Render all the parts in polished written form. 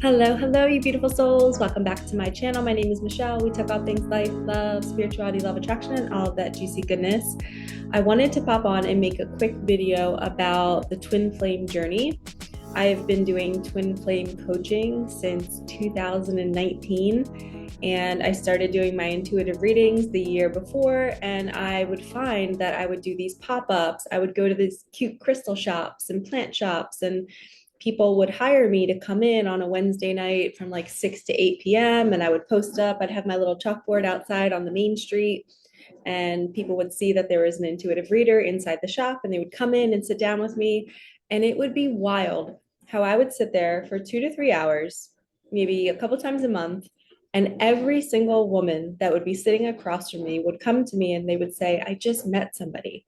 Hello, you beautiful souls. Welcome back to my channel. My name is Michelle. We talk all things life, love, spirituality, love, attraction, and all of that juicy goodness. I wanted to pop on and make a quick video about the twin flame journey. I've been doing twin flame coaching since 2019, and I started doing my intuitive readings the year before, and I would find that I would do these pop-ups. I would go to these cute crystal shops and plant shops, and people would hire me to come in on a Wednesday night from like 6 to 8 p.m. and I would post up. I'd have my little chalkboard outside on the main street, and people would see that there was an intuitive reader inside the shop, and they would come in and sit down with me. And it would be wild how I would sit there for 2 to 3 hours, maybe a couple times a month. And every single woman that would be sitting across from me would come to me and they would say, I just met somebody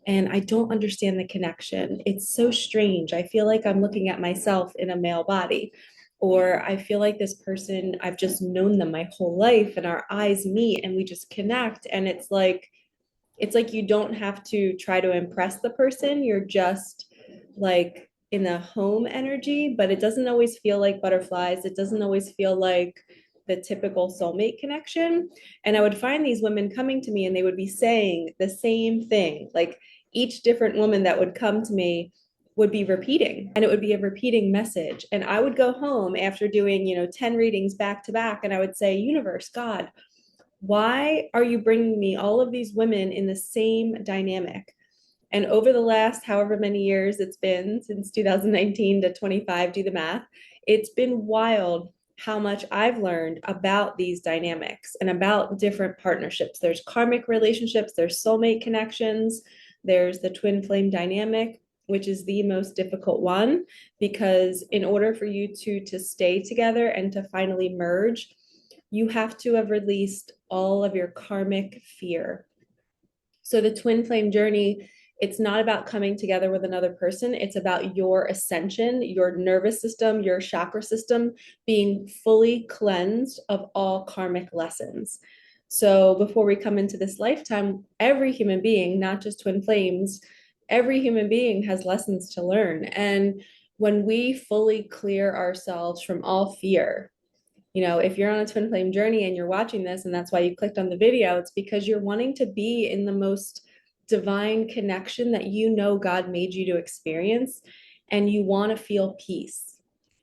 and I don't understand the connection. It's so strange. I feel like I'm looking at myself in a male body. Or I feel like this person, I've just known them my whole life and our eyes meet and we just connect. And it's like you don't have to try to impress the person. You're just like in a home energy, but it doesn't always feel like butterflies. It doesn't always feel like the typical soulmate connection. And I would find these women coming to me and they would be saying the same thing. Like each different woman that would come to me would be repeating, and it would be a repeating message. And I would go home after doing 10 readings back to back, and I would say, universe, God, why are you bringing me all of these women in the same dynamic? And over the last however many years it's been, since 2019 to 25, do the math, it's been wild how much I've learned about these dynamics and about different partnerships. There's karmic relationships, there's soulmate connections, there's the twin flame dynamic, which is the most difficult one, because in order for you to stay together and to finally merge, you have to have released all of your karmic fear. So the twin flame journey, it's not about coming together with another person. It's about your ascension, your nervous system, your chakra system being fully cleansed of all karmic lessons. So before we come into this lifetime, every human being, not just twin flames, every human being has lessons to learn. And when we fully clear ourselves from all fear, if you're on a twin flame journey and you're watching this and that's why you clicked on the video, it's because you're wanting to be in the most divine connection that God made you to experience, and you want to feel peace.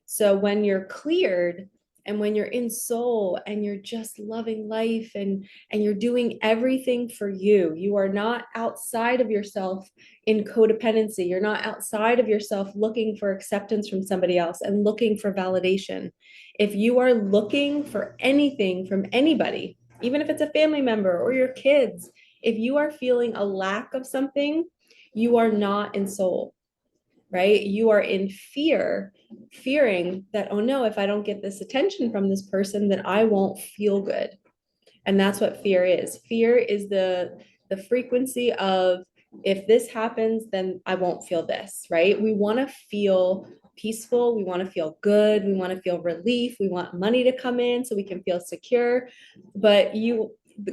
So when you're cleared and when you're in soul and you're just loving life and you're doing everything for you, you are not outside of yourself in codependency. You're not outside of yourself looking for acceptance from somebody else and looking for validation. If you are looking for anything from anybody, even if it's a family member or your kids, if you are feeling a lack of something, you are not in soul, right? You are in fear, fearing that, oh no, if I don't get this attention from this person, then I won't feel good. And that's what fear is. Fear is the frequency of, if this happens, then I won't feel this, right? We want to feel peaceful. We want to feel good. We want to feel relief. We want money to come in so we can feel secure. But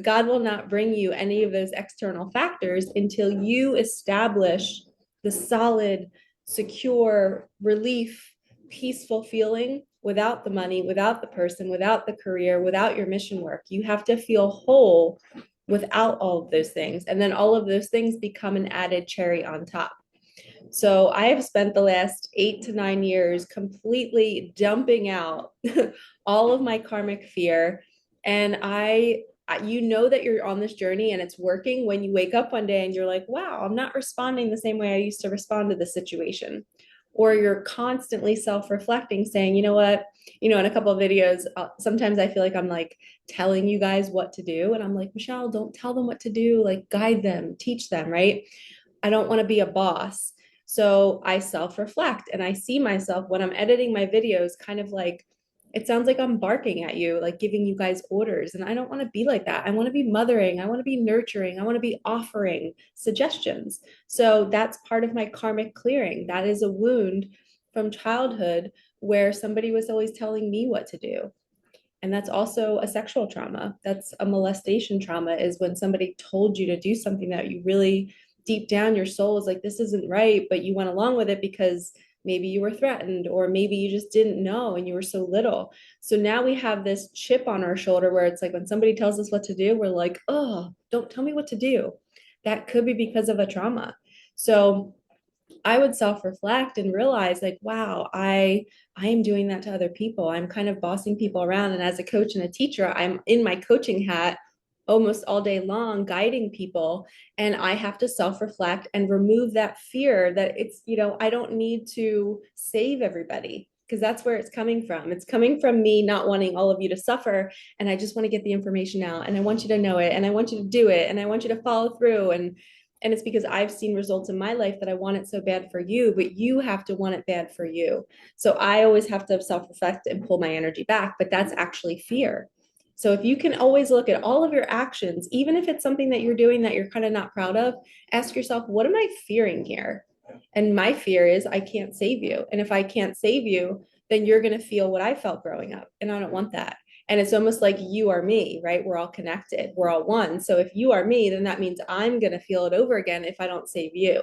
God will not bring you any of those external factors until you establish the solid, secure, relief, peaceful feeling without the money, without the person, without the career, without your mission work. You have to feel whole without all of those things. And then all of those things become an added cherry on top. So I have spent the last 8 to 9 years completely dumping out all of my karmic fear. And you know that you're on this journey and it's working when you wake up one day and you're like, wow, I'm not responding the same way I used to respond to the situation. Or you're constantly self-reflecting, saying, you know what, in a couple of videos, sometimes I feel like I'm like telling you guys what to do. And I'm like, Michelle, don't tell them what to do, like guide them, teach them, right? I don't want to be a boss. So I self-reflect and I see myself when I'm editing my videos kind of like, it sounds like I'm barking at you, like giving you guys orders. And I don't want to be like that. I want to be mothering. I want to be nurturing. I want to be offering suggestions. So that's part of my karmic clearing. That is a wound from childhood where somebody was always telling me what to do. And that's also a sexual trauma. That's a molestation trauma, is when somebody told you to do something that you really deep down your soul is like, this isn't right, but you went along with it because maybe you were threatened, or maybe you just didn't know and you were so little. So now we have this chip on our shoulder where it's like when somebody tells us what to do, we're like, oh, don't tell me what to do. That could be because of a trauma. So I would self-reflect and realize like, wow, I am doing that to other people. I'm kind of bossing people around. And as a coach and a teacher, I'm in my coaching hat almost all day long, guiding people. And I have to self-reflect and remove that fear that it's, I don't need to save everybody, because that's where it's coming from. It's coming from me not wanting all of you to suffer. And I just want to get the information out, and I want you to know it, and I want you to do it, and I want you to follow through. And it's because I've seen results in my life that I want it so bad for you, but you have to want it bad for you. So I always have to self-reflect and pull my energy back, but that's actually fear. So if you can always look at all of your actions, even if it's something that you're doing that you're kind of not proud of, ask yourself, what am I fearing here? And my fear is I can't save you. And if I can't save you, then you're going to feel what I felt growing up. And I don't want that. And it's almost like you are me, right? We're all connected. We're all one. So if you are me, then that means I'm going to feel it over again if I don't save you.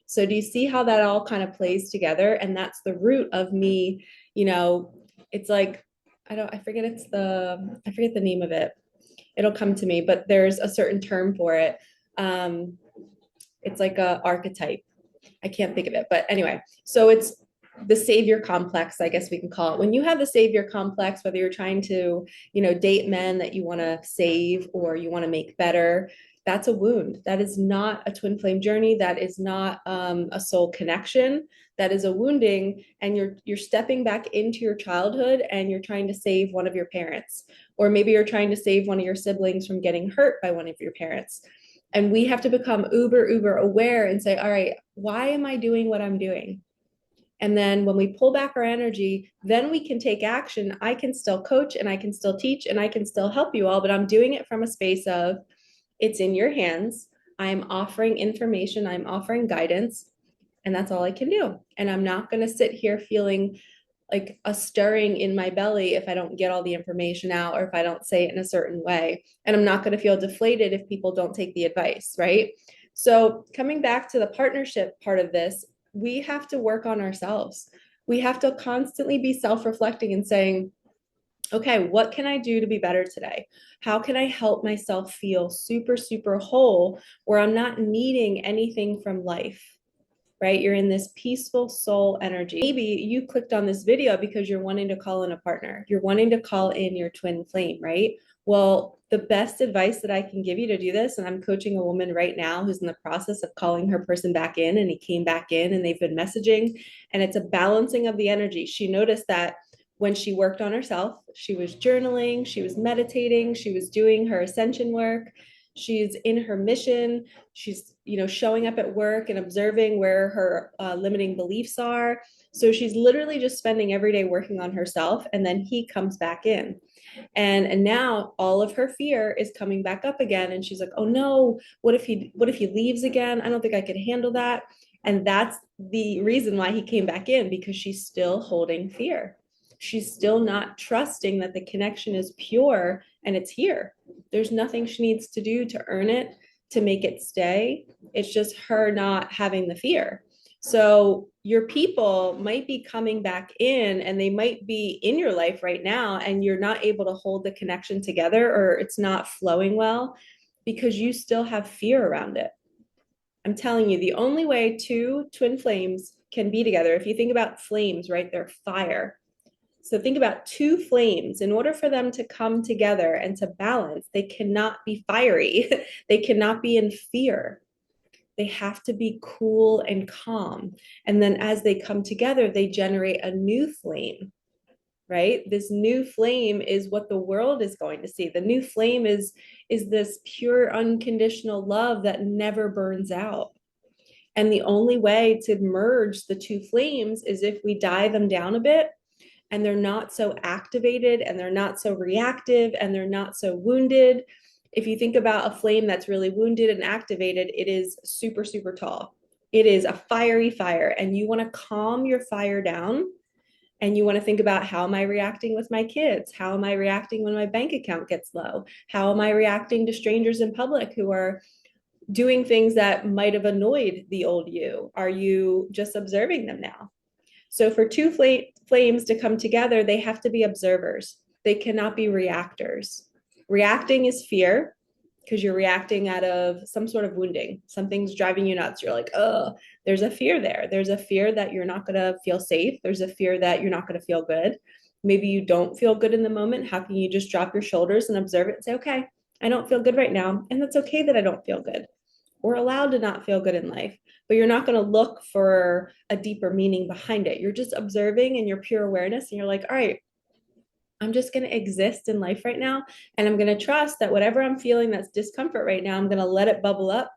So do you see how that all kind of plays together? And that's the root of me, it's like, I forget the name of it. It'll come to me, but there's a certain term for it. It's like a archetype. I can't think of it, but anyway, so it's the savior complex, I guess we can call it. When you have the savior complex, whether you're trying to, date men that you want to save or you want to make better, that's a wound. That is not a twin flame journey. That is not a soul connection. That is a wounding, and you're stepping back into your childhood and you're trying to save one of your parents, or maybe you're trying to save one of your siblings from getting hurt by one of your parents. And we have to become uber aware and say, all right, why am I doing what I'm doing? And then when we pull back our energy, then we can take action. I can still coach and I can still teach and I can still help you all, but I'm doing it from a space of it's in your hands. I'm offering information, I'm offering guidance, and that's all I can do. And I'm not going to sit here feeling like a stirring in my belly if I don't get all the information out or if I don't say it in a certain way. And I'm not going to feel deflated if people don't take the advice, right? So coming back to the partnership part of this, we have to work on ourselves. We have to constantly be self-reflecting and saying, okay, what can I do to be better today? How can I help myself feel super whole where I'm not needing anything from life? Right? You're in this peaceful soul energy. Maybe you clicked on this video because you're wanting to call in a partner. You're wanting to call in your twin flame, right? Well, the best advice that I can give you to do this, and I'm coaching a woman right now who's in the process of calling her person back in, and he came back in and they've been messaging, and it's a balancing of the energy. She noticed that when she worked on herself, she was journaling, she was meditating, she was doing her ascension work, she's in her mission, she's showing up at work and observing where her limiting beliefs are. So she's literally just spending every day working on herself, and then he comes back in, and now all of her fear is coming back up again, and she's like, oh no, what if he leaves again? I don't think I could handle that. And that's the reason why he came back in, because she's still holding fear. She's still not trusting that the connection is pure and it's here. There's nothing she needs to do to earn it, to make it stay. It's just her not having the fear. So your people might be coming back in, and they might be in your life right now, and you're not able to hold the connection together, or it's not flowing well because you still have fear around it. I'm telling you, the only way two twin flames can be together, if you think about flames, right? They're fire. So think about two flames. In order for them to come together and to balance, they cannot be fiery. They cannot be in fear. They have to be cool and calm. And then as they come together, they generate a new flame, right? This new flame is what the world is going to see. The new flame is this pure, unconditional love that never burns out. And the only way to merge the two flames is if we die them down a bit, and they're not so activated, and they're not so reactive, and they're not so wounded. If you think about a flame that's really wounded and activated, it is super tall. It is a fiery fire, and you want to calm your fire down, and you want to think about, how am I reacting with my kids? How am I reacting when my bank account gets low? How am I reacting to strangers in public who are doing things that might have annoyed the old you? Are you just observing them now? So for two flames to come together, they have to be observers. They cannot be reactors. Reacting is fear, because you're reacting out of some sort of wounding. Something's driving you nuts. You're like, oh, there's a fear there. There's a fear that you're not going to feel safe. There's a fear that you're not going to feel good. Maybe you don't feel good in the moment. How can you just drop your shoulders and observe it and say, okay, I don't feel good right now. And that's okay that I don't feel good. We're allowed to not feel good in life, but you're not going to look for a deeper meaning behind it. You're just observing in your pure awareness. And you're like, all right, I'm just going to exist in life right now. And I'm going to trust that whatever I'm feeling that's discomfort right now, I'm going to let it bubble up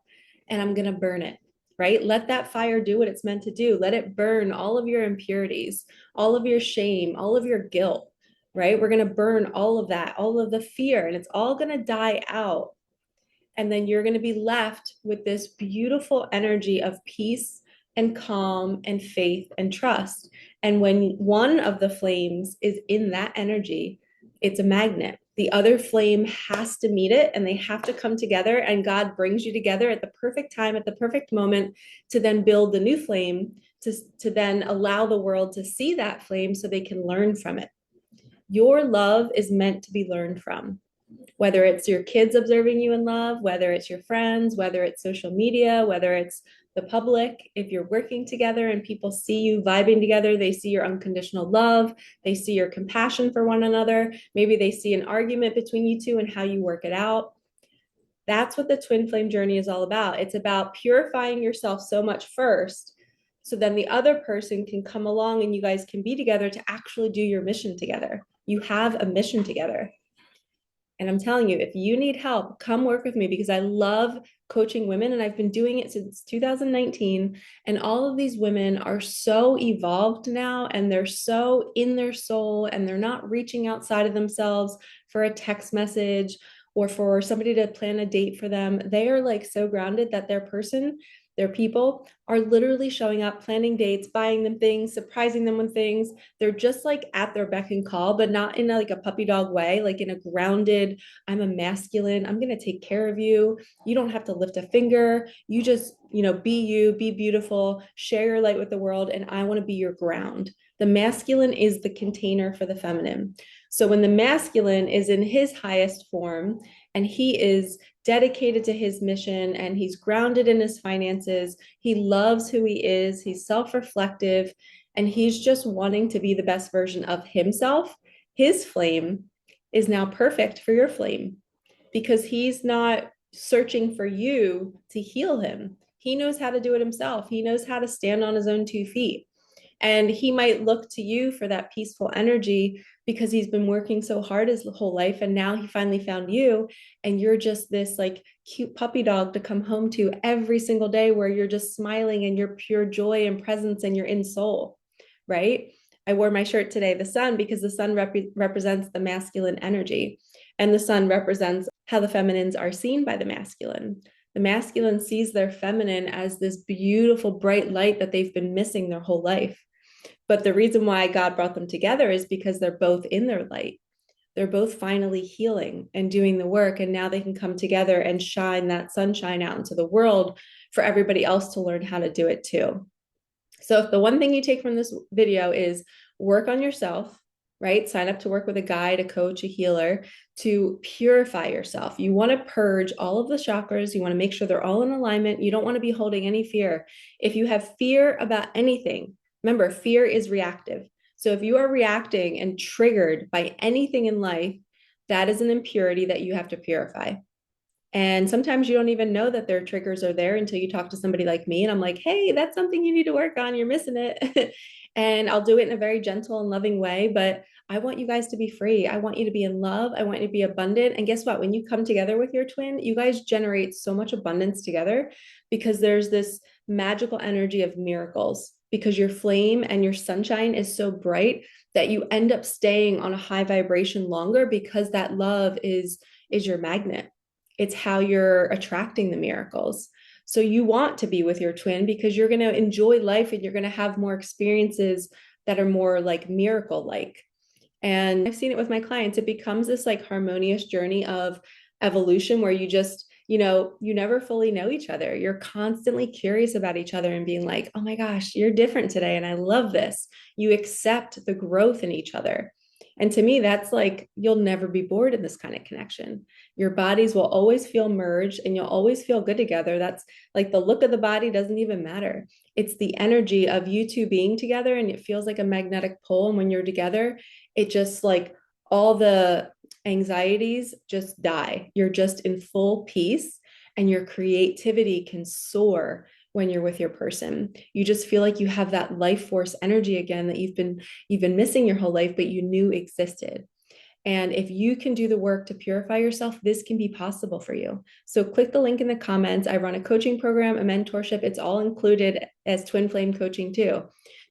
and I'm going to burn it, right? Let that fire do what it's meant to do. Let it burn all of your impurities, all of your shame, all of your guilt, right? We're going to burn all of that, all of the fear, and it's all going to die out. And then you're going to be left with this beautiful energy of peace and calm and faith and trust. And when one of the flames is in that energy, it's a magnet. The other flame has to meet it and they have to come together. And God brings you together at the perfect time, at the perfect moment to then build the new flame, to then allow the world to see that flame so they can learn from it. Your love is meant to be learned from, whether it's your kids observing you in love, whether it's your friends, whether it's social media, whether it's the public. If you're working together and people see you vibing together, they see your unconditional love, they see your compassion for one another. Maybe they see an argument between you two and how you work it out. That's what the twin flame journey is all about. It's about purifying yourself so much first, so then the other person can come along and you guys can be together to actually do your mission together. You have a mission together. And I'm telling you, if you need help, come work with me, because I love coaching women and I've been doing it since 2019. And all of these women are so evolved now and they're so in their soul and they're not reaching outside of themselves for a text message or for somebody to plan a date for them. They are like so grounded that their people are literally showing up, planning dates, buying them things, surprising them with things. They're just like at their beck and call, but not in like a puppy dog way, like in a grounded, I'm a masculine, I'm going to take care of you. You don't have to lift a finger. You just, be you, be beautiful, share your light with the world. And I want to be your ground. The masculine is the container for the feminine. So when the masculine is in his highest form and he is dedicated to his mission and he's grounded in his finances, he loves who he is, he's self-reflective, and he's just wanting to be the best version of himself, his flame is now perfect for your flame, because he's not searching for you to heal him. He knows how to do it himself. He knows how to stand on his own 2 feet. And he might look to you for that peaceful energy because he's been working so hard his whole life. And now he finally found you. And you're just this like cute puppy dog to come home to every single day, where you're just smiling and you're pure joy and presence and you're in soul, right? I wore my shirt today, the sun, because the sun represents the masculine energy. And the sun represents how the feminines are seen by the masculine. The masculine sees their feminine as this beautiful, bright light that they've been missing their whole life. But the reason why God brought them together is because they're both in their light. They're both finally healing and doing the work. And now they can come together and shine that sunshine out into the world for everybody else to learn how to do it too. So if the one thing you take from this video is work on yourself, right? Sign up to work with a guide, a coach, a healer to purify yourself. You want to purge all of the chakras. You want to make sure they're all in alignment. You don't want to be holding any fear. If you have fear about anything, remember, fear is reactive. So if you are reacting and triggered by anything in life, that is an impurity that you have to purify. And sometimes you don't even know that their triggers are there until you talk to somebody like me. And I'm like, hey, that's something you need to work on. You're missing it. And I'll do it in a very gentle and loving way. But I want you guys to be free. I want you to be in love. I want you to be abundant. And guess what? When you come together with your twin, you guys generate so much abundance together, because there's this magical energy of miracles, because your flame and your sunshine is so bright that you end up staying on a high vibration longer, because that love is your magnet. It's how you're attracting the miracles. So you want to be with your twin because you're going to enjoy life and you're going to have more experiences that are more like miracle-like. And I've seen it with my clients. It becomes this like harmonious journey of evolution where you you never fully know each other. You're constantly curious about each other and being like, oh my gosh, you're different today. And I love this. You accept the growth in each other. And to me, that's like, you'll never be bored in this kind of connection. Your bodies will always feel merged and you'll always feel good together. That's like the look of the body doesn't even matter. It's the energy of you two being together, and it feels like a magnetic pull. And when you're together, it just like all the anxieties just die. You're just in full peace, and your creativity can soar when you're with your person. You just feel like you have that life force energy again that you've been missing your whole life, but you knew existed. And if you can do the work to purify yourself, this can be possible for you. So click the link in the comments. I run a coaching program, a mentorship. It's all included as twin flame coaching too,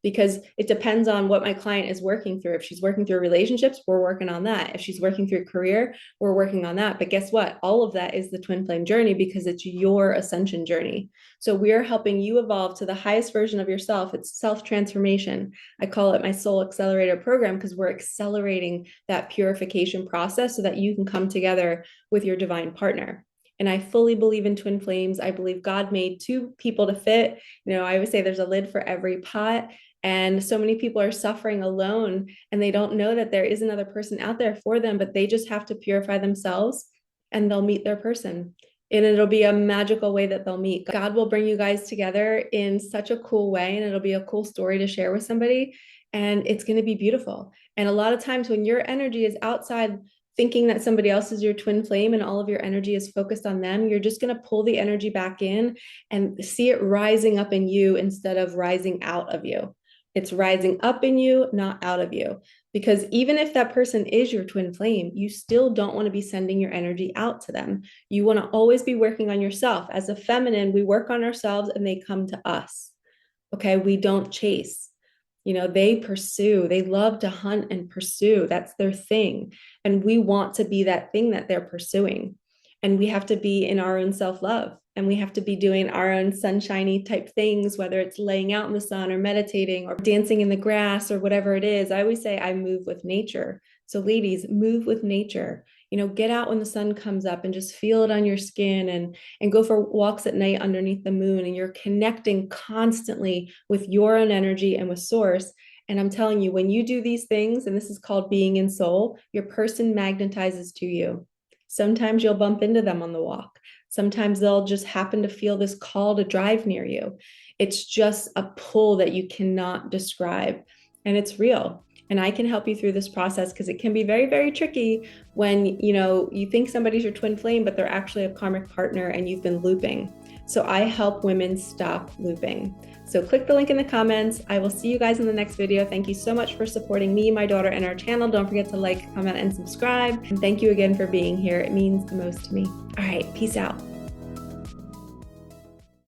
because it depends on what my client is working through. If she's working through relationships, we're working on that. If she's working through career, we're working on that. But guess what? All of that is the twin flame journey, because it's your ascension journey. So we're helping you evolve to the highest version of yourself. It's self-transformation. I call it my soul accelerator program, because we're accelerating that purification process so that you can come together with your divine partner. And I fully believe in twin flames. I believe God made two people to fit. I always say there's a lid for every pot. And so many people are suffering alone, and they don't know that there is another person out there for them, but they just have to purify themselves and they'll meet their person. And it'll be a magical way that they'll meet. God will bring you guys together in such a cool way, and it'll be a cool story to share with somebody. And it's going to be beautiful. And a lot of times when your energy is outside thinking that somebody else is your twin flame and all of your energy is focused on them, you're just going to pull the energy back in and see it rising up in you instead of rising out of you. It's rising up in you, not out of you. Because even if that person is your twin flame, you still don't want to be sending your energy out to them. You want to always be working on yourself. As a feminine, we work on ourselves and they come to us. Okay, we don't chase. They pursue. They love to hunt and pursue. That's their thing. And we want to be that thing that they're pursuing. And we have to be in our own self-love. And we have to be doing our own sunshiny type things, whether it's laying out in the sun or meditating or dancing in the grass or whatever it is. I always say I move with nature. So ladies, move with nature. Get out when the sun comes up and just feel it on your skin, and go for walks at night underneath the moon. And you're connecting constantly with your own energy and with source. And I'm telling you, when you do these things, and this is called being in soul, your person magnetizes to you. Sometimes you'll bump into them on the walk. Sometimes they'll just happen to feel this call to drive near you. It's just a pull that you cannot describe, and it's real. And I can help you through this process, because it can be very, very tricky when, you think somebody's your twin flame, but they're actually a karmic partner and you've been looping. So I help women stop looping. So click the link in the comments. I will see you guys in the next video. Thank you so much for supporting me, my daughter, and our channel. Don't forget to like, comment, and subscribe. And thank you again for being here. It means the most to me. All right, peace out.